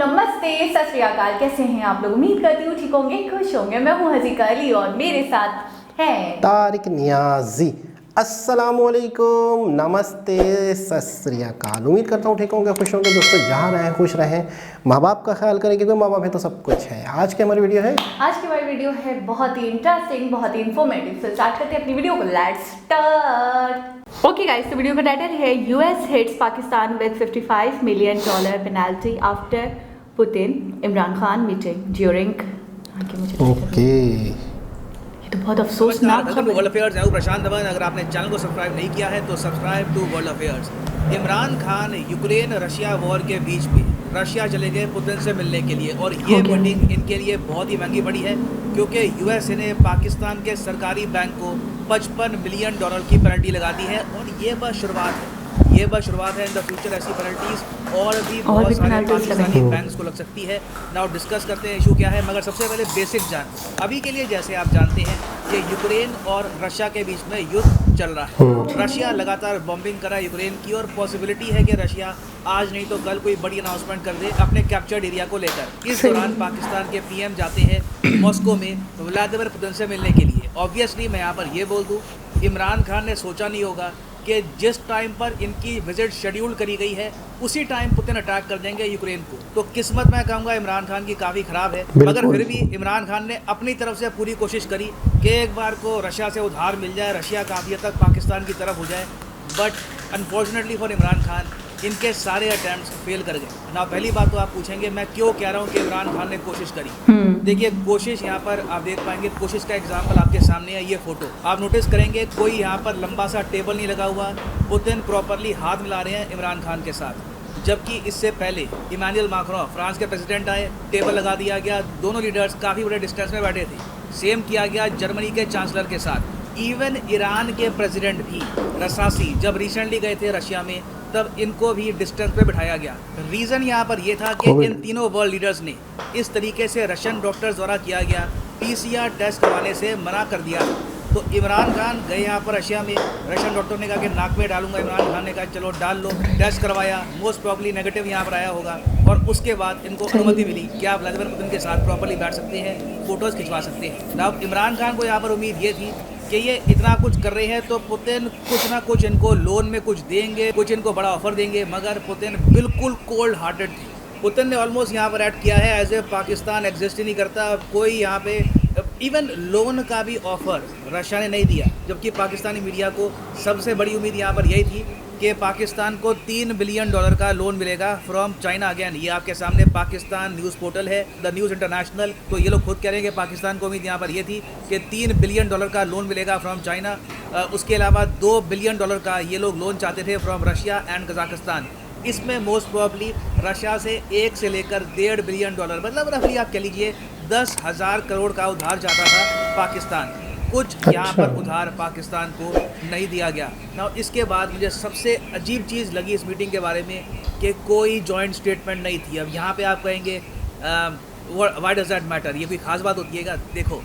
नमस्ते, सत श्री अकाल। कैसे हैं आप लोग? उम्मीद करती हूँ ठीक होंगे, खुश होंगे। मैं हूँ हजीका अली और मेरे साथ है तारिक नियाजी। अस्सलामुअलैकुम, नमस्ते, सत श्री अकाल। उम्मीद करता हूँ ठीक होंगे, खुश होंगे। दोस्तों जहाँ रहें खुश रहें, माँ बाप का ख्याल करें क्योंकि माँ बाप है तो सब कुछ है। आज की हमारी वीडियो है बहुत ही इंटरेस्टिंग, बहुत ही इंफॉर्मेटिव। तो स्टार्ट करते हैं अपनी वीडियो को। Let's start. ओके गाइस, तो वीडियो का टाइटल है US hits Pakistan with $55 million penalty after Putin Imran Khan meeting during. Okay. तो बहुत अफसोसनाक खबर। वर्ल्ड अफेयर्स है प्रशांत धवन। अगर आपने चैनल को सब्सक्राइब नहीं किया है तो subscribe to world affairs. Imran Khan Ukraine Russia war के बीच में रशिया चले गए पुतिन से मिलने के लिए, और ये मीटिंग इनके लिए बहुत ही महंगी पड़ी है क्योंकि यूएसए ने पाकिस्तान के सरकारी बैंक को $55 मिलियन की पेनल्टी लगा दी है। और ये बस शुरुआत है, इन द फ्यूचर ऐसी पेनल्टीज और भी बहुत सारे पाकिस्तानी बैंक्स को लग सकती है। नाउ डिस्कस करते हैं इशू क्या है, मगर सबसे पहले बेसिक जान। अभी के लिए जैसे आप जानते हैं कि यूक्रेन और रशिया के बीच में युद्ध चल रहा है। रशिया लगातार बॉम्बिंग कर रहा है यूक्रेन की, और पॉसिबिलिटी है कि रशिया आज नहीं तो कल कोई बड़ी अनाउंसमेंट कर दे अपने कैप्चर्ड एरिया को लेकर। इस दौरान पाकिस्तान के पीएम जाते हैं मॉस्को में व्लादिमीर पुतिन से मिलने के लिए। ऑब्वियसली मैं यहाँ पर ये बोल दूँ, इमरान खान ने सोचा नहीं होगा कि जिस टाइम पर इनकी विजिट शेड्यूल करी गई है उसी टाइम पुतिन अटैक कर देंगे यूक्रेन को। तो किस्मत मैं कहूँगा इमरान खान की काफ़ी ख़राब है, मगर फिर भी इमरान खान ने अपनी तरफ से पूरी कोशिश करी कि एक बार को रशिया से उधार मिल जाए, रशिया काफ़ी हद तक पाकिस्तान की तरफ हो जाए। But unfortunately for Imran Khan इनके सारे अटैम्प्ट्स फेल कर गए ना। पहली बात तो आप पूछेंगे मैं क्यों कह रहा हूँ कि इमरान खान ने कोशिश करी। देखिए कोशिश, यहाँ पर आप देख पाएंगे कोशिश का एग्जाम्पल आपके सामने है। ये फोटो आप नोटिस करेंगे, कोई यहाँ पर लंबा सा टेबल नहीं लगा हुआ। पुतिन प्रॉपरली हाथ मिला रहे हैं इमरान खान के साथ, जबकि इससे पहले इमानुएल मैक्रों फ्रांस के प्रेसिडेंट आए, टेबल लगा दिया गया, दोनों लीडर्स काफ़ी बड़े डिस्टेंस में बैठे थे। सेम किया गया जर्मनी के चांसलर के साथ। इवन ईरान के प्रेसिडेंट भी रसासी जब रिसेंटली गए थे रशिया में, तब इनको भी डिस्टेंस पे बिठाया गया। रीज़न यहाँ पर यह था कि इन तीनों वर्ल्ड लीडर्स ने इस तरीके से रशियन डॉक्टर्स द्वारा किया गया पीसीआर टेस्ट करवाने से मना कर दिया। तो इमरान खान गए यहाँ पर रशिया में, रशियन डॉक्टर ने कहा कि नाक में डालूंगा, इमरान खान ने कहा चलो डाल लो। टेस्ट करवाया, मोस्ट प्रॉब्ली नेगेटिव यहाँ पर आया होगा, और उसके बाद इनको अनुमति मिली कि आप व्लादिमीर पुतिन के साथ प्रॉपरली बैठ सकते हैं, फोटोज़ खिंचवा सकते हैं। अब इमरान खान को यहाँ पर उम्मीद ये थी कि ये इतना कुछ कर रहे हैं तो पुतिन कुछ ना कुछ इनको लोन में कुछ देंगे, कुछ इनको बड़ा ऑफर देंगे, मगर पुतिन बिल्कुल कोल्ड हार्टेड थे। पुतिन ने ऑलमोस्ट यहाँ पर ऐड किया है एज ए पाकिस्तान एग्जिस्ट ही नहीं करता, कोई यहाँ पे इवन लोन का भी ऑफर रशिया ने नहीं दिया। जबकि पाकिस्तानी मीडिया को सबसे बड़ी उम्मीद यहाँ पर यही थी कि पाकिस्तान को $3 बिलियन का लोन मिलेगा फ्रॉम चाइना। अगेन ये आपके सामने पाकिस्तान न्यूज़ पोर्टल है, द न्यूज़ इंटरनेशनल। तो ये लोग खुद कह रहे हैं कि पाकिस्तान को उम्मीद यहाँ पर ये थी कि $3 बिलियन का लोन मिलेगा फ्रॉम चाइना। उसके अलावा $2 बिलियन का ये लोग लोन चाहते थे फ्रॉम रशिया एंड कजाकिस्तान। इसमें मोस्ट प्रॉब्ली रशिया से 1 से लेकर $1.5 बिलियन, मतलब रफली आप कह लीजिए 10,000 करोड़ का उधार चाहता था पाकिस्तान। कुछ यहाँ पर उधार पाकिस्तान को नहीं दिया गया ना। इसके बाद मुझे सबसे अजीब चीज़ लगी इस मीटिंग के बारे में कि कोई जॉइंट स्टेटमेंट नहीं थी। अब यहाँ पे आप कहेंगे व्हाई डज दैट मैटर, ये कोई ख़ास बात होती है क्या? देखो,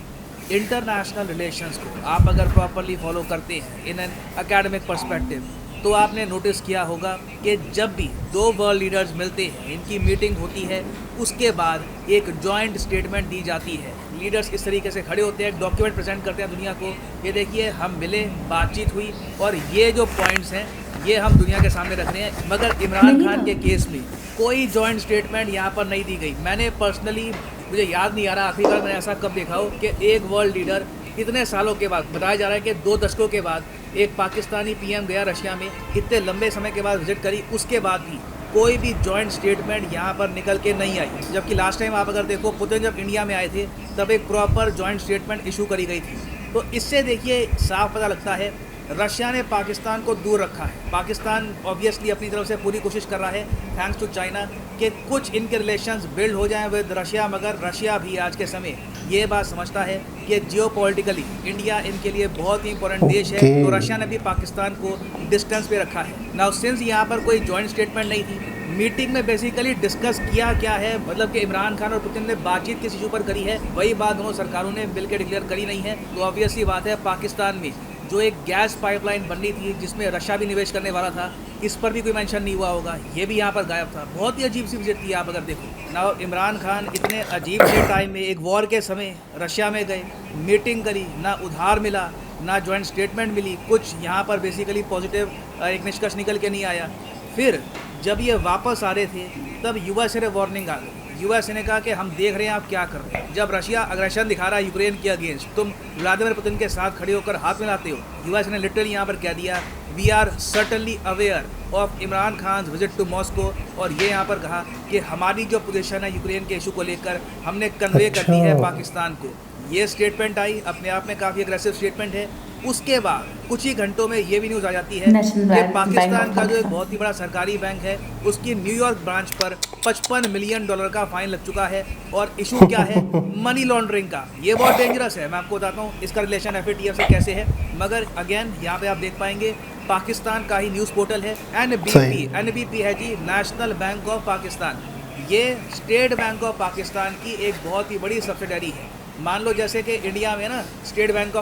इंटरनेशनल रिलेशंस को आप अगर प्रॉपरली फॉलो करते हैं इन एन एकेडमिक पर्सपेक्टिव, तो आपने नोटिस किया होगा कि जब भी दो वर्ल्ड लीडर्स मिलते हैं, इनकी मीटिंग होती है, उसके बाद एक जॉइंट स्टेटमेंट दी जाती है। लीडर्स इस तरीके से खड़े होते हैं, एक डॉक्यूमेंट प्रेजेंट करते हैं दुनिया को, ये देखिए हम मिले, बातचीत हुई, और ये जो पॉइंट्स हैं ये हम दुनिया के सामने रख रहे हैं। मगर इमरान खान के केस में कोई जॉइंट स्टेटमेंट यहाँ पर नहीं दी गई। मैंने पर्सनली, मुझे याद नहीं आ रहा आखिरी बार मैंने ऐसा कब देखा हो कि एक वर्ल्ड लीडर इतने सालों के बाद, बताया जा रहा है कि 2 दशकों के बाद एक पाकिस्तानी पीएम गया रशिया में, इतने लंबे समय के बाद विजिट करी, उसके बाद भी कोई भी जॉइंट स्टेटमेंट यहाँ पर निकल के नहीं आई। जबकि लास्ट टाइम आप अगर देखो, पुतिन जब इंडिया में आए थे तब एक प्रॉपर जॉइंट स्टेटमेंट इशू करी गई थी। तो इससे देखिए साफ पता लगता है रशिया ने पाकिस्तान को दूर रखा है। पाकिस्तान ऑब्वियसली अपनी तरफ से पूरी कोशिश कर रहा है थैंक्स टू चाइना कि कुछ इनके रिलेशंस बिल्ड हो जाएं विद रशिया, मगर रशिया भी आज के समय ये बात समझता है कि जियोपॉलिटिकली इंडिया इनके लिए बहुत ही इंपॉर्टेंट देश है। तो रशिया ने भी पाकिस्तान को डिस्टेंस पे रखा है। नाउ सिंस यहाँ पर कोई जॉइंट स्टेटमेंट नहीं थी, मीटिंग में बेसिकली डिस्कस किया क्या है, मतलब कि इमरान खान और पुतिन ने बातचीत किस इशू पर करी है, वही बात दोनों सरकारों ने मिलकर डिक्लेयर करी नहीं है। तो ऑब्वियसली बात है पाकिस्तान में जो एक गैस पाइपलाइन बननी थी जिसमें रशिया भी निवेश करने वाला था, इस पर भी कोई मेंशन नहीं हुआ होगा, ये भी यहाँ पर गायब था। बहुत ही अजीब सी विजिट थी आप अगर देखो ना। इमरान खान इतने अजीब से टाइम में, एक वॉर के समय रशिया में गए, मीटिंग करी, ना उधार मिला, ना जॉइंट स्टेटमेंट मिली, कुछ यहाँ पर बेसिकली पॉजिटिव एक निष्कर्ष निकल के नहीं आया। फिर जब ये वापस आ रहे थे तब यूएसए ने वार्निंग आ गई। यूएसए ने कहा कि हम देख रहे हैं आप क्या कर रहे हैं। जब रशिया अग्रेशन दिखा रहा है यूक्रेन के अगेंस्ट, तुम व्लादिमीर पुतिन के साथ खड़े होकर हाथ मिलाते हो। यूएसए ने लिटरली यहाँ पर कह दिया, we are certainly aware of Imran Khan visit to Moscow, और ये यहाँ पर कहा कि हमारी जो पोजीशन है यूक्रेन के इशू को लेकर हमने कन्वे कर दी है पाकिस्तान को। ये स्टेटमेंट आई, अपने आप में काफ़ी अग्रेसिव स्टेटमेंट है। उसके बाद कुछ ही घंटों में ये भी न्यूज़ आ जाती है कि पाकिस्तान का जो एक बहुत ही बड़ा सरकारी बैंक है उसकी न्यूयॉर्क ब्रांच पर $55 मिलियन का फाइन लग चुका है। और इशू क्या है? मनी लॉन्ड्रिंग का। ये बहुत डेंजरस है, मैं आपको बताता हूँ इसका रिलेशन FATF से कैसे है। मगर अगेन यहाँ पे आप देख पाएंगे पाकिस्तान का ही न्यूज़ पोर्टल है NBP है जी, नेशनल बैंक ऑफ पाकिस्तान। ये स्टेट बैंक ऑफ पाकिस्तान की एक बहुत ही बड़ी सब्सिडरी है। मान लो जैसे कि इंडिया में ना स्टेट बैंक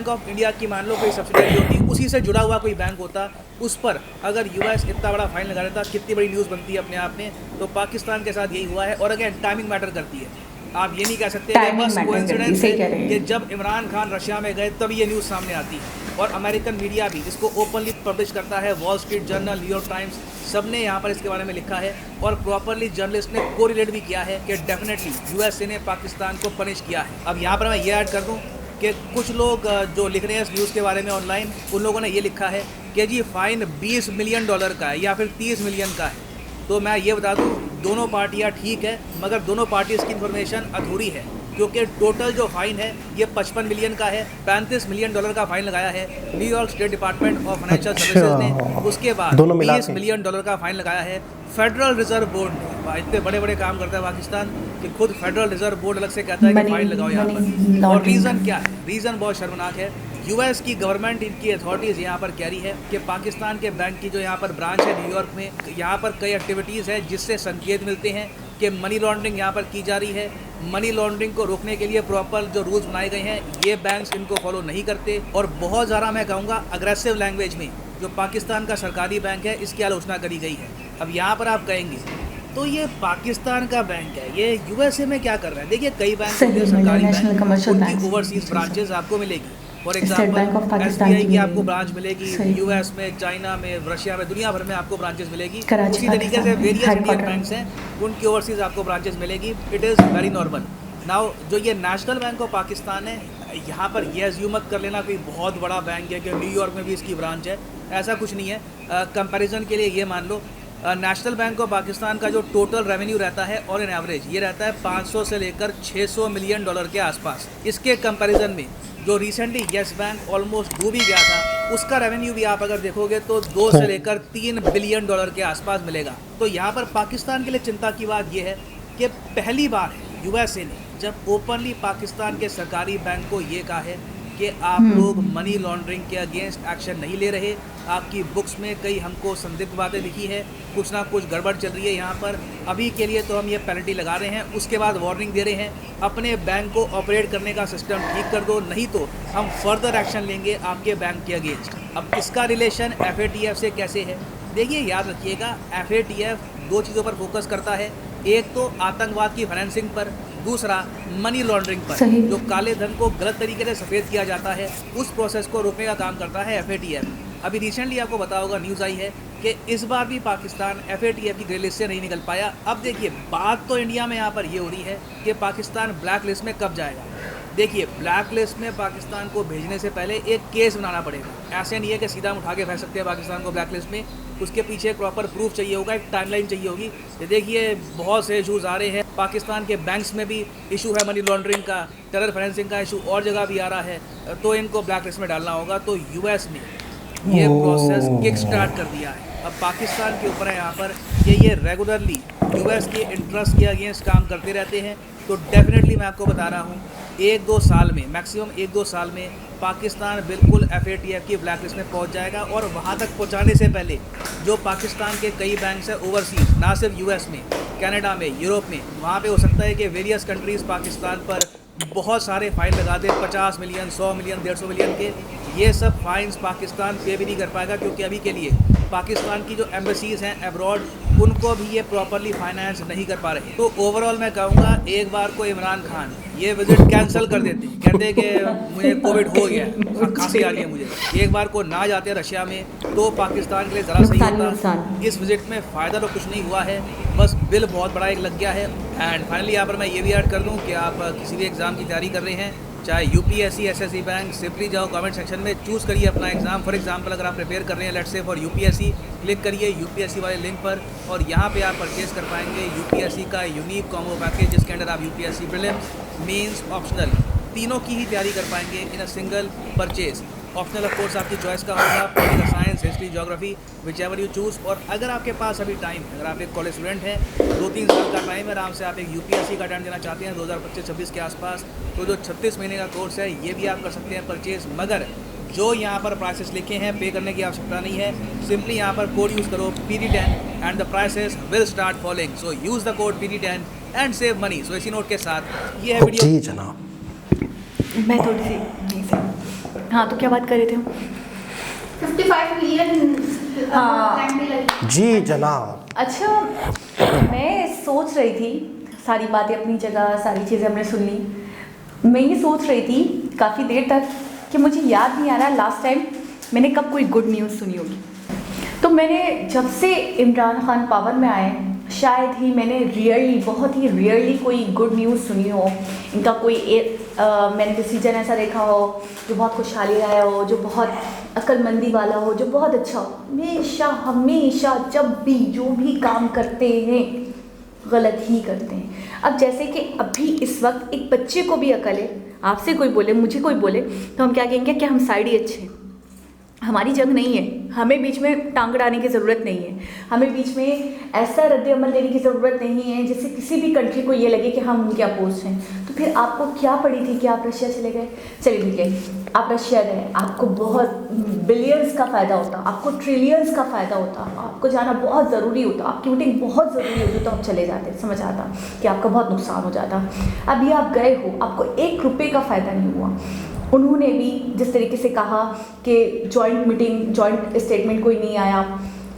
ऑफ इंडिया की मान लो कोई सब्सिडरी होती, उसी से जुड़ा हुआ कोई बैंक होता, उस पर अगर यूएस इतना बड़ा फाइन लगा देता, कितनी बड़ी न्यूज़ बनती है अपने आप में। तो पाकिस्तान के साथ यही हुआ है। और अगेन टाइमिंग मैटर करती है। आप ये नहीं कह सकते कि बस कोइंसिडेंस है कि जब इमरान खान रशिया में गए तब ये न्यूज़ सामने आती है। और अमेरिकन मीडिया भी इसको ओपनली पब्लिश करता है, wall street journal, New York times, सब ने यहाँ पर इसके बारे में लिखा है। और प्रॉपरली जर्नलिस्ट ने कोरिलेट भी किया है कि डेफिनेटली यूएसए ने पाकिस्तान को पनिश किया है। अब यहाँ पर मैं ये ऐड कर दूँ कि कुछ लोग जो लिख रहे हैं इस न्यूज़ के बारे में ऑनलाइन, उन लोगों ने ये लिखा है कि जी फाइन $20 मिलियन का है या फिर 30 मिलियन का है। तो मैं ये बता दूं, दोनों पार्टियां ठीक है, मगर दोनों पार्टीज़ की इन्फॉर्मेशन अधूरी है, क्योंकि टोटल जो फाइन है ये 55 मिलियन का है। $35 मिलियन का फाइन लगाया है New York state department of financial services ने। उसके बाद $20 मिलियन का फाइन लगाया है फेडरल रिजर्व बोर्ड ने। इतने बड़े बड़े काम करता है पाकिस्तान कि खुद फेडरल रिजर्व बोर्ड अलग से कहता है कि फाइन लगाओ यहाँ पर। और रीज़न क्या है? रीज़न बहुत शर्मनाक है। यूएस की गवर्नमेंट, इनकी अथॉरिटीज़ यहाँ पर कह रही है कि पाकिस्तान के बैंक की जो यहाँ पर ब्रांच है न्यूयॉर्क में, यहाँ पर कई एक्टिविटीज़ है जिससे संकेत मिलते हैं कि मनी लॉन्ड्रिंग यहाँ पर की जा रही है। मनी लॉन्ड्रिंग को रोकने के लिए प्रॉपर जो रूल्स बनाए गए हैं ये बैंक्स इनको फॉलो नहीं करते। और बहुत ज़्यादा मैं कहूँगा अग्रेसिव लैंग्वेज में जो पाकिस्तान का सरकारी बैंक है इसकी आलोचना करी गई है। अब यहाँ पर आप कहेंगे तो ये पाकिस्तान का बैंक है, ये यूएसए में क्या कर रहा है? देखिए कई बैंक सरकारी बैंक, उनकी ओवरसीज ब्रांचेज आपको मिलेगी। फॉर एग्जाम्पल SBI की आपको ब्रांच मिलेगी यूएस में, चाइना में, रशिया में, दुनिया भर में आपको ब्रांचेस मिलेगी। उसी तरीके से वेरियस इंडियन बैंक्स हैं, उनकी ओवरसीज आपको ब्रांचेस मिलेगी। It is very normal. Now जो ये नेशनल बैंक ऑफ पाकिस्तान है, यहाँ पर ये एज्यूम मत कर लेना कोई बहुत बड़ा बैंक है कि न्यूयॉर्क में भी इसकी ब्रांच है, ऐसा कुछ नहीं है। कंपैरिजन के लिए ये मान लो नेशनल बैंक ऑफ पाकिस्तान का जो टोटल रेवेन्यू रहता है और इन एवरेज ये रहता है 500 से लेकर $600 मिलियन के आसपास। इसके कंपैरिजन में जो रिसेंटली येस बैंक ऑलमोस्ट डूब ही गया था, उसका रेवेन्यू भी आप अगर देखोगे तो 2 से लेकर $3 बिलियन के आसपास मिलेगा। तो यहाँ पर पाकिस्तान के लिए चिंता की बात यह है कि पहली बार यूएसए ने जब ओपनली पाकिस्तान के सरकारी बैंक को ये कहा है कि आप लोग मनी लॉन्ड्रिंग के अगेंस्ट एक्शन नहीं ले रहे। आपकी बुक्स में कई हमको संदिग्ध बातें लिखी है, कुछ ना कुछ गड़बड़ चल रही है यहाँ पर। अभी के लिए तो हम ये पेनल्टी लगा रहे हैं, उसके बाद वार्निंग दे रहे हैं अपने बैंक को ऑपरेट करने का सिस्टम ठीक कर दो, नहीं तो हम फर्दर एक्शन लेंगे आपके बैंक के अगेंस्ट। अब इसका रिलेशन FATF से कैसे है? देखिए याद रखिएगा, FATF 2 चीज़ों पर फोकस करता है। एक तो आतंकवाद की फाइनेंसिंग पर, दूसरा मनी लॉन्ड्रिंग पर। जो काले धन को गलत तरीके से सफ़ेद किया जाता है उस प्रोसेस को रोकने का काम करता है FATF। अभी रिसेंटली आपको पता होगा, न्यूज़ आई है कि इस बार भी पाकिस्तान FATF की ग्रे लिस्ट से नहीं निकल पाया। अब देखिए बात तो इंडिया में यहाँ पर ये हो रही है कि पाकिस्तान ब्लैक लिस्ट में कब जाएगा। देखिए ब्लैक लिस्ट में पाकिस्तान को भेजने से पहले एक केस बनाना पड़ेगा। ऐसे नहीं है कि सीधा हम उठा के फेंक सकते हैं पाकिस्तान को ब्लैक लिस्ट में। उसके पीछे एक प्रॉपर प्रूफ चाहिए होगा, एक टाइमलाइन चाहिए होगी। ये देखिए बहुत से इशूज़ आ रहे हैं, पाकिस्तान के बैंक्स में भी इशू है मनी लॉन्ड्रिंग का, टेरर फाइनेंसिंग का इशू और जगह भी आ रहा है, तो इनको ब्लैक लिस्ट में डालना होगा। तो यूएस ने ये प्रोसेस किक स्टार्ट कर दिया है। अब पाकिस्तान के ऊपर है यहाँ पर कि ये रेगुलरली यूएस के इंटरेस्ट के अगेंस्ट काम करते रहते हैं। तो डेफिनेटली मैं आपको बता रहा हूँ 1-2 साल में, मैक्सिमम 1-2 साल में पाकिस्तान बिल्कुल FATF की ब्लैक लिस्ट में पहुंच जाएगा। और वहां तक पहुंचाने से पहले जो पाकिस्तान के कई बैंक्स हैं ओवरसीज, ना सिर्फ यूएस में, कनाडा में, यूरोप में, वहां पे हो सकता है कि वेरियस कंट्रीज़ पाकिस्तान पर बहुत सारे फाइन लगा दे, 50 मिलियन, 100 मिलियन, 150 मिलियन के, ये सब फाइन्स पाकिस्तान पे भी नहीं कर पाएगा, क्योंकि अभी के लिए पाकिस्तान की जो एम्बेसीज़ हैं अब्रॉड, उनको भी ये प्रॉपरली फाइनेंस नहीं कर पा रहे। तो ओवरऑल मैं कहूँगा एक बार को इमरान खान ये विजिट कैंसिल कर देते, कहते कि मुझे कोविड हो गया है, खांसी आ रही है मुझे, एक बार को ना जाते रशिया में, तो पाकिस्तान के लिए ज़रा सही होता। इस विजिट में फ़ायदा तो कुछ नहीं हुआ है, बस बिल बहुत बड़ा एक लग गया है। एंड फाइनली यहाँ पर मैं ये भी ऐड कर दूँ कि आप किसी भी एग्ज़ाम की तैयारी कर रहे हैं, चाहे यूपीएससी, एसएससी बैंक, सिंपली जाओ कमेंट सेक्शन में, चूज़ करिए अपना एग्जाम। फॉर एग्जांपल अगर आप प्रिपेयर कर रहे हैं let's say for UPSC, click करिए यूपीएससी वाले लिंक पर और यहाँ पे आप परचेज कर पाएंगे यूपीएससी का यूनिक कॉम्बो पैकेज, जिसके अंदर आप यूपीएससी प्रीलिम्स, मेंस, ऑप्शनल तीनों की ही तैयारी कर पाएंगे in a single purchase. Optional of course आपकी चॉइस का होगा, political science, history, geography, whichever you choose. और अगर आपके पास अभी टाइम है, अगर आप एक कॉलेज स्टूडेंट हैं, 2-3 साल का टाइम है, आराम से आप एक यूपीएससी का अटेम्प्ट देना चाहते हैं 2025-26 के आसपास, तो जो 36 महीने का कोर्स है ये भी आप कर सकते हैं परचेज। मगर जो यहाँ पर प्राइसेस लिखे हैं पे करने की आवश्यकता नहीं है, सिंपली यहाँ पर कोड यूज़ करो PD10 and the prices will start following. So use the code PD10 and save money. So इसी नोट के साथ ये है वीडियो। जी जनाब, मैं थोड़ी सी नहीं सही। हाँ, तो क्या बात कर रहे थे हम? 55 मिलियन। हाँ। जी जनाब। अच्छा, मैं सोच रही थी, सारी बातें अपनी जगह, सारी चीज़ें हमने सुन ली। मैं ये सोच रही थी काफ़ी देर तक कि मुझे याद नहीं आ रहा लास्ट टाइम मैंने कब कोई गुड न्यूज़ सुनी होगी। तो मैंने जब से इमरान खान पावर में आए, शायद ही मैंने बहुत ही रियरली कोई गुड न्यूज़ सुनी हो। इनका कोई मैंने डिसीजन ऐसा देखा हो जो बहुत खुशहाली आया हो, जो बहुत अक्लमंदी वाला हो, जो बहुत अच्छा हो। हमेशा जब भी जो भी काम करते हैं गलत ही करते हैं। अब जैसे कि अभी इस वक्त एक बच्चे को भी अकल है, आपसे कोई बोले, मुझे कोई बोले, तो हम क्या कहेंगे कि हम साइड ही अच्छे हैं, हमारी जंग नहीं है, हमें बीच में टांग अड़ाने की ज़रूरत नहीं है, हमें बीच में ऐसा रद्द-ए-अमल देने की ज़रूरत नहीं है जिससे किसी भी कंट्री को ये लगे कि हम उनके अपोज हैं। तो फिर आपको क्या पड़ी थी कि आप रशिया चले गए? चलिए ठीक है, आप रशिया गए, आपको बहुत बिलियंस का फ़ायदा होता, आपको ट्रिलियंस का फ़ायदा होता, आपको जाना बहुत ज़रूरी होता, आपकी मीटिंग बहुत ज़रूरी होती, तो आप चले जाते, समझ आता कि आपका बहुत नुकसान हो जाता। अभी आप गए हो, आपको 1 रुपये का फ़ायदा नहीं हुआ। उन्होंने भी जिस तरीके से कहा कि जॉइंट स्टेटमेंट कोई नहीं आया,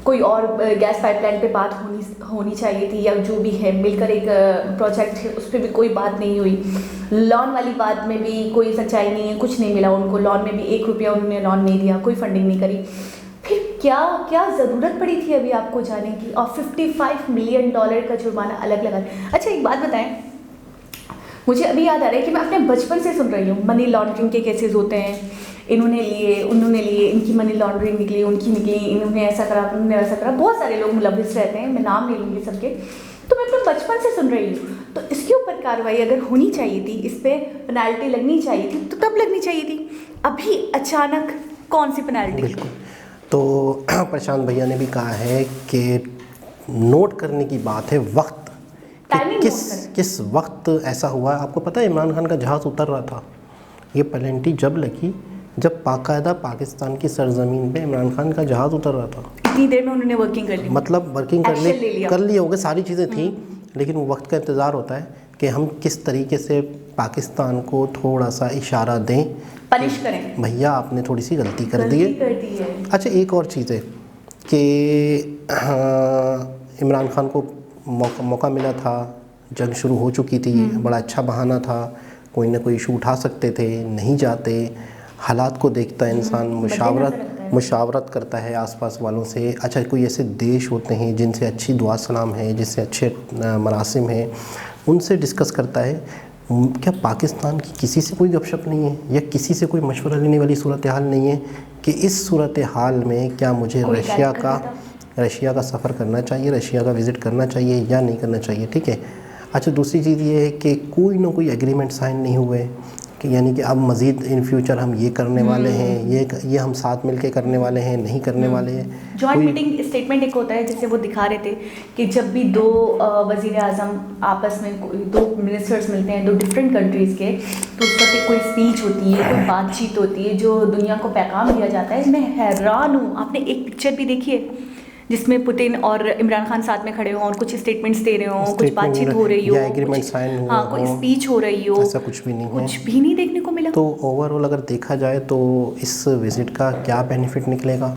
कोई और गैस पाइपलाइन पे बात होनी चाहिए थी, या जो भी है मिलकर एक प्रोजेक्ट है उस पर भी कोई बात नहीं हुई। लॉन वाली बात में भी कोई सच्चाई नहीं है, कुछ नहीं मिला उनको, लॉन में भी 1 रुपया उन्होंने लॉन नहीं दिया, कोई फंडिंग नहीं करी। फिर क्या ज़रूरत पड़ी थी अभी आपको जाने की? और $55 मिलियन का जुर्माना अलग लगा। अच्छा, एक बात बताएं, मुझे अभी याद आ रहा है कि मैं अपने बचपन से सुन रही हूँ मनी लॉन्ड्रिंग के केसेस होते हैं, इन्होंने लिए, उन्होंने लिए, इनकी मनी लॉन्ड्रिंग निकली, उनकी निकली, इन्होंने ऐसा करा, उन्होंने वैसा करा। बहुत सारे लोग मुलविस रहते हैं, मैं नाम नहीं लूँगी सबके, तो मैं अपने बचपन से सुन रही हूँ। तो इसके ऊपर कार्रवाई अगर होनी चाहिए थी, इस पर पेनल्टी लगनी चाहिए थी, तो तब लगनी चाहिए थी। अभी अचानक कौन सी पेनल्टी? बिल्कुल। तो प्रशांत भैया ने भी कहा है कि नोट करने की बात है वक्त, किस वक्त ऐसा हुआ। आपको पता है इमरान खान का जहाज़ उतर रहा था, ये पेनल्टी जब लगी जब बाकायदा पाकिस्तान की सरजमीन पे इमरान खान का जहाज़ उतर रहा था। इतनी देर में उन्होंने वर्किंग कर ली, मतलब वर्किंग कर ली होगी, सारी चीज़ें थी, लेकिन वो वक्त का इंतज़ार होता है कि हम किस तरीके से पाकिस्तान को थोड़ा सा इशारा दें, पनिश करें, भैया आपने थोड़ी सी गलती कर दी है। अच्छा, एक और चीज़ है कि इमरान खान को मौका मिला था, जंग शुरू हो चुकी थी, बड़ा अच्छा बहाना था, कोई ना कोई इशू उठा सकते थे, नहीं जाते। हालात को देखता है इंसान, मुशावरत करता है आसपास वालों से। अच्छा, कोई ऐसे देश होते हैं जिनसे अच्छी दुआ सलाम है, जिससे अच्छे मरासिम हैं, उनसे डिस्कस करता है। क्या पाकिस्तान की किसी से कोई गपशप नहीं है, या किसी से कोई मशवरा लेने वाली सूरत हाल नहीं है कि इस सूरत हाल में क्या मुझे रशिया का सफ़र करना चाहिए, रशिया का विज़िट करना चाहिए या नहीं करना चाहिए? ठीक है। अच्छा, दूसरी चीज़ ये है कि कोई ना कोई एग्रीमेंट साइन नहीं हुए, कि यानी कि अब मज़ीद इन फ्यूचर हम ये करने वाले हैं, ये हम साथ मिलके करने वाले हैं, नहीं करने वाले हैं। जॉइंट मीटिंग स्टेटमेंट एक होता है, जिससे वो दिखा रहे थे कि जब भी 2 वज़ीर आज़म आपस में 2 मिनिस्टर्स मिलते हैं 2 डिफरेंट कंट्रीज़ के, तो उस वक्त कोई स्पीच होती है, कोई बातचीत होती है जो दुनिया को पैगाम दिया जाता है। मैं हैरान हूँ, आपने एक पिक्चर भी देखी है जिसमें पुतिन और इमरान खान साथ में खड़े हों और कुछ स्टेटमेंट्स दे रहे हों, कुछ बातचीत हो रही हो, या एग्रीमेंट साइन हुआ हाँ, कोई स्पीच हो रही हो, ऐसा कुछ भी नहीं है, कुछ भी नहीं देखने को मिला। तो ओवरऑल अगर देखा जाए तो इस विजिट का क्या बेनिफिट निकलेगा,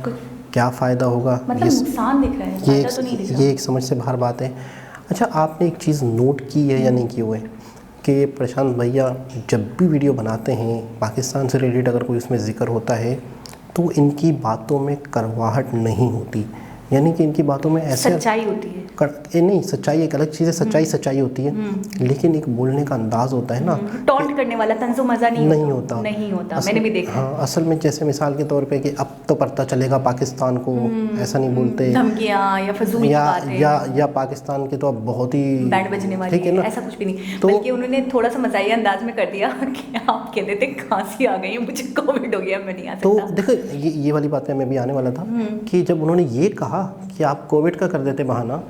क्या फ़ायदा होगा, मतलब नुकसान दिख रहा है, फायदा तो नहीं दिख रहा। ये एक समझ से बाहर बात है। अच्छा, आपने एक चीज़ नोट की है या नहीं की हुई कि प्रशांत भैया जब भी वीडियो बनाते हैं पाकिस्तान से रिलेटेड अगर कोई उसमें ज़िक्र होता है तो इनकी बातों में करवाहट नहीं होती, यानी कि इनकी बातों में ऐसे सच्चाई होती है। नहीं, सच्चाई एक अलग चीज़ है, सच्चाई होती है, लेकिन एक बोलने का अंदाज होता है ना, टॉन्ट करने वाला तंजो मज़ा नहीं होता। मैंने भी देखा। हाँ, असल में जैसे मिसाल के तौर पे कि अब तो पता चलेगा पाकिस्तान को, ऐसा नहीं बोलते, धमकियाँ या फजूल बातें या पाकिस्तान के तो अब बहुत ही बैंड बजने वाली है, ऐसा कुछ भी नहीं, बल्कि उन्होंने थोड़ा सा मज़ाहिया अंदाज में कर दिया कि आप कहते थे खांसी आ गई है, मुझे कोविड हो गया, मैं नहीं आ सकता। तो देखो ये वाली बात में मैं भी आने वाला था कि जब उन्होंने ये कहा कि आप कोविड का कर देते बहाना,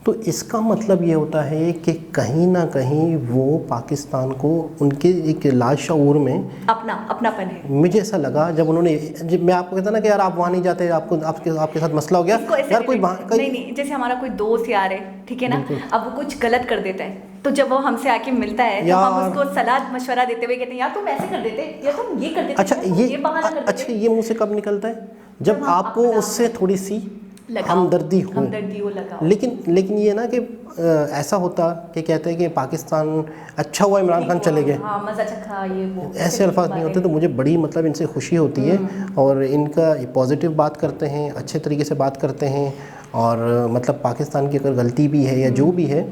तो इसका मतलब ये होता है कि कहीं ना कहीं वो पाकिस्तान को उनके एक लाशऊर में अपनापन है। मुझे ऐसा लगा जब उन्होंने, जब मैं आपको कहता ना कि यार आप वहाँ नहीं जाते, आपके साथ मसला हो गया यार, कोई नहीं, जैसे हमारा कोई दोस्त यार है, ठीक है ना, अब वो कुछ गलत कर देता है तो जब वो हमसे आके मिलता है तो हम उसको सलाह मशवरा देते हुए कहते हैं यार तुम ऐसे कर देते, या तुम ये कर देते। अच्छा, ये मुँह से कब निकलता है? जब आपको उससे थोड़ी सी हमदर्दी हो लगा। लेकिन ये ना कि ऐसा होता कि कहते हैं कि पाकिस्तान अच्छा हुआ इमरान खान चले गए, मज़ा चखा, ये वो, ऐसे अल्फाज नहीं होते, तो मुझे बड़ी मतलब इनसे खुशी होती है और इनका पॉजिटिव बात करते हैं, अच्छे तरीके से बात करते हैं, और मतलब पाकिस्तान की अगर गलती भी है या जो भी है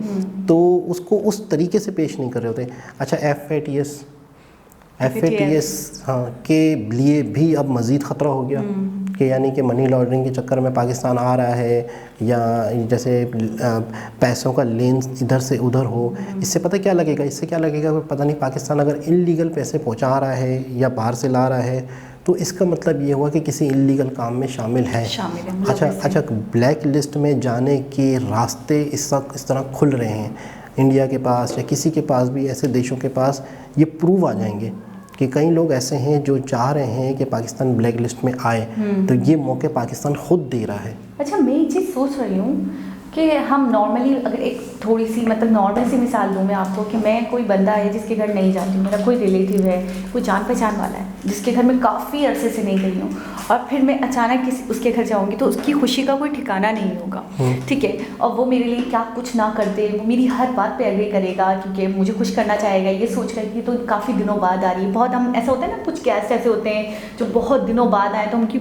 तो उसको उस तरीके से पेश नहीं कर रहे होते। अच्छा, FATS हाँ के लिए भी अब मज़ीद ख़तरा हो गया कि यानी कि मनी लॉन्ड्रिंग के चक्कर में पाकिस्तान आ रहा है, या जैसे पैसों का लेन इधर से उधर हो। इससे पता क्या लगेगा, इससे क्या लगेगा पता नहीं, पाकिस्तान अगर इल्लीगल पैसे पहुंचा रहा है या बाहर से ला रहा है तो इसका मतलब ये हुआ कि किसी इल्लीगल काम में शामिल है। अच्छा, ब्लैक लिस्ट में जाने के रास्ते इस तरह खुल रहे हैं इंडिया के पास या किसी के पास भी, ऐसे देशों के पास ये प्रूव आ जाएंगे कि कई लोग ऐसे हैं जो चाह रहे हैं कि पाकिस्तान ब्लैक लिस्ट में आए, तो ये मौके पाकिस्तान खुद दे रहा है। अच्छा, मैं एक चीज़ सोच रही हूँ कि हम नॉर्मली अगर एक थोड़ी सी मतलब नॉर्मल सी मिसाल दूँ मैं आपको कि मैं कोई बंदा है जिसके घर नहीं जाती हूँ, मेरा कोई रिलेटिव है, कोई जान पहचान वाला है जिसके घर में काफ़ी अरसे से नहीं गई हूँ, और फिर मैं अचानक किसी उसके घर जाऊँगी तो उसकी खुशी का कोई ठिकाना नहीं होगा, ठीक है, और वो मेरे लिए क्या कुछ ना करते, वो मेरी हर बात पे एग्री करेगा क्योंकि मुझे खुश करना चाहेगा, ये सोच कर कि तो काफ़ी दिनों बाद आ रही है। बहुत हम ऐसा होता है ना, कुछ गेस्ट ऐसे होते हैं जो बहुत दिनों बाद आए तो उनकी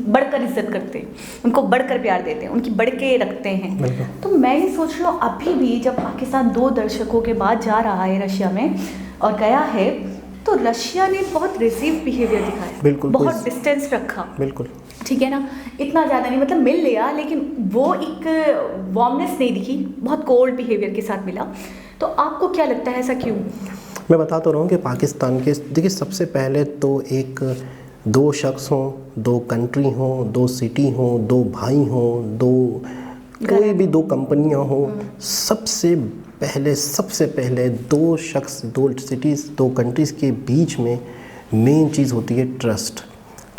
बढ़कर इज्जत करते हैं, उनको बढ़कर प्यार देते हैं, उनकी बढ़ के रखते हैं। तो मैं ये सोच रही हूँ अभी भी जब पाकिस्तान 2 दशकों के बाद जा रहा है रशिया में और गया है, तो रशिया ने बहुत रिसीव बिहेवियर दिखाया, बिल्कुल, बहुत डिस्टेंस रखा, बिल्कुल, ठीक है ना, इतना ज़्यादा नहीं, मतलब मिल लिया लेकिन वो एक वार्मनेस नहीं दिखी, बहुत कोल्ड बिहेवियर के साथ मिला। तो आपको क्या लगता है ऐसा क्यों? मैं बता तो रहा हूँ कि पाकिस्तान के, देखिए सबसे पहले तो एक 2 शख्स हों, 2 कंट्री हों, 2 सिटी हों, 2 भाई हों, 2 कोई भी 2 कंपनियां हों, सबसे पहले 2 शख्स, 2 सिटीज़, 2 कंट्रीज़ के बीच में मेन चीज़ होती है ट्रस्ट।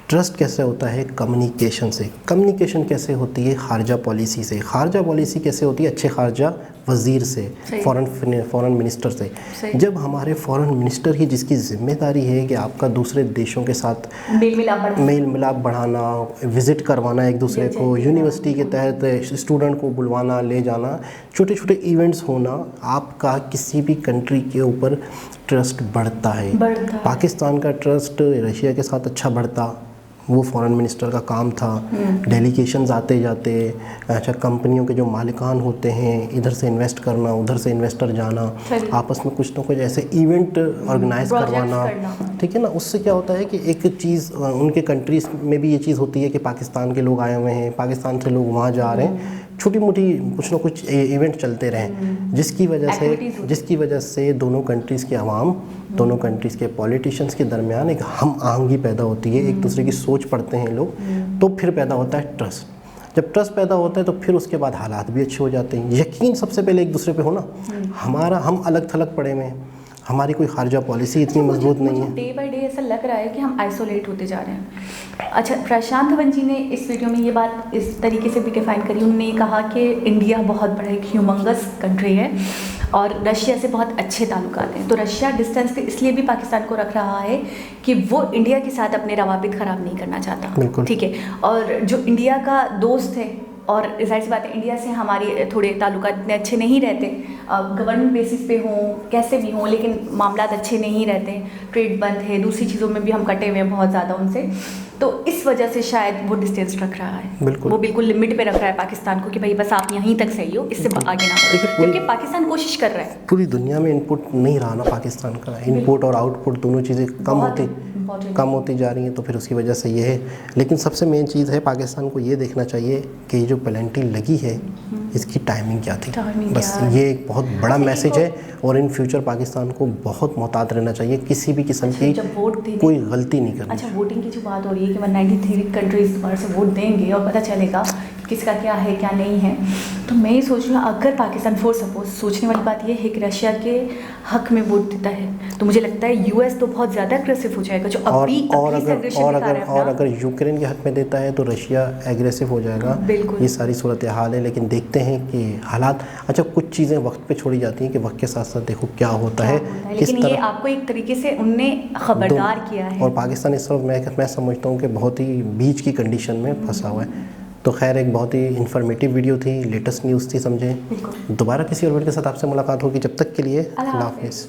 ट्रस्ट कैसे होता है? कम्युनिकेशन से। कम्युनिकेशन कैसे होती है? खारजा पॉलिसी से। खारजा पॉलिसी कैसे होती है? अच्छे खारजा वज़ीर से, फ़ॉरेन मिनिस्टर से। जब हमारे फ़ॉरेन मिनिस्टर ही जिसकी ज़िम्मेदारी है कि आपका दूसरे देशों के साथ मेल मिलाप बढ़ाना, विज़िट करवाना एक दूसरे को, यूनिवर्सिटी के तहत स्टूडेंट को बुलवाना, ले जाना, छोटे छोटे इवेंट्स होना, आपका किसी भी कंट्री के ऊपर ट्रस्ट बढ़ता है। पाकिस्तान का ट्रस्ट रशिया के साथ अच्छा बढ़ता, वो फॉरेन मिनिस्टर का काम था। डेलीगेशंस आते जाते, अच्छा कंपनियों के जो मालिकान होते हैं, इधर से इन्वेस्ट करना, उधर से इन्वेस्टर जाना, आपस में कुछ ना कुछ ऐसे इवेंट ऑर्गेनाइज करवाना, ठीक है ना। उससे क्या होता है कि एक चीज़ उनके कंट्रीज़ में भी ये चीज़ होती है कि पाकिस्तान के लोग आए हुए हैं, पाकिस्तान से लोग वहाँ जा रहे हैं, छोटी मोटी कुछ ना कुछ इवेंट चलते रहें, जिसकी वजह से दोनों कंट्रीज़ के अवाम, दोनों कंट्रीज़ के पॉलिटिशियंस के दरमियान एक हम आहंगी पैदा होती है, एक दूसरे की सोच पढ़ते हैं लोग, तो फिर पैदा होता है ट्रस्ट। जब ट्रस्ट पैदा होता है तो फिर उसके बाद हालात भी अच्छे हो जाते हैं। यकीन सबसे पहले एक दूसरे पे हो ना। हम अलग थलग पड़े हुए हैं, हमारी कोई खारजा पॉलिसी इतनी मजबूत नहीं है। डे बाय डे ऐसा लग रहा है कि हम आइसोलेट होते जा रहे हैं। अच्छा, प्रशांत धवन जी ने इस वीडियो में ये बात इस तरीके से भी डिफाइन करी। उन्होंने कहा कि इंडिया बहुत बड़ा एक ह्यूमंगस कंट्री है और रशिया से बहुत अच्छे ताल्लुकात हैं। तो रशिया डिस्टेंस पे इसलिए भी पाकिस्तान को रख रहा है कि वो इंडिया के साथ अपने रवाबित ख़राब नहीं करना चाहता, ठीक है। और जो इंडिया का दोस्त है, और जाहिर सी बात है इंडिया से हमारे थोड़े ताल्लुकात इतने अच्छे नहीं रहते, गवर्नमेंट बेसिस पे हों कैसे भी हों, लेकिन मामला अच्छे नहीं रहते, ट्रेड बंद है, दूसरी चीज़ों में भी हम कटे हुए हैं बहुत ज़्यादा उनसे। तो इस वजह से शायद वो डिस्टेंस रख रहा है, वो बिल्कुल लिमिट पे रख रहा है पाकिस्तान को कि भाई बस आप यहीं तक सही हो, इससे आगे ना बढ़ो, क्योंकि पाकिस्तान कोशिश कर रहा है। पूरी दुनिया में इनपुट नहीं रहा ना पाकिस्तान का, इनपुट और आउटपुट दोनों चीज़ें कम होती जा रही हैं, तो फिर उसकी वजह से ये है। लेकिन सबसे मेन चीज़ है पाकिस्तान को ये देखना चाहिए कि ये जो पेनल्टी लगी है इसकी टाइमिंग क्या थी, बस ये एक बहुत बड़ा मैसेज है। और इन फ्यूचर पाकिस्तान को बहुत मोहतात रहना चाहिए, किसी भी किस्म की कोई गलती नहीं करनी। अच्छा, वोटिंग की जो बात हो रही है कि 193 कंट्रीज दोबारा से वोट देंगे और पता चलेगा किसका क्या है क्या नहीं है, तो मैं ये सोच रही हूँ अगर पाकिस्तान फॉर सपोज, सोचने वाली बात ये है कि रशिया के हक में वोट देता है, तो मुझे लगता है यूएस तो बहुत ज़्यादा एग्रेसिव हो जाएगा, जो अभी अगर यूक्रेन के हक में देता है तो रशिया एग्रेसिव हो जाएगा। ये सारी सूरत हाल है, लेकिन देखते हैं कि हालात। अच्छा, कुछ चीज़ें वक्त पे छोड़ी जाती हैं कि वक्त के साथ साथ देखो क्या होता है, लेकिन ये आपको एक तरीके से उनने खबरदार किया है। और पाकिस्तान इस वक्त मैं समझता हूँ कि बहुत ही बीच की कंडीशन में फंसा हुआ है। तो खैर, एक बहुत ही इन्फॉर्मेटिव वीडियो थी, लेटेस्ट न्यूज़ थी, समझें। दोबारा किसी और वीडियो के साथ आपसे मुलाकात होगी, जब तक के लिए अल्लाह हाफ़िज़।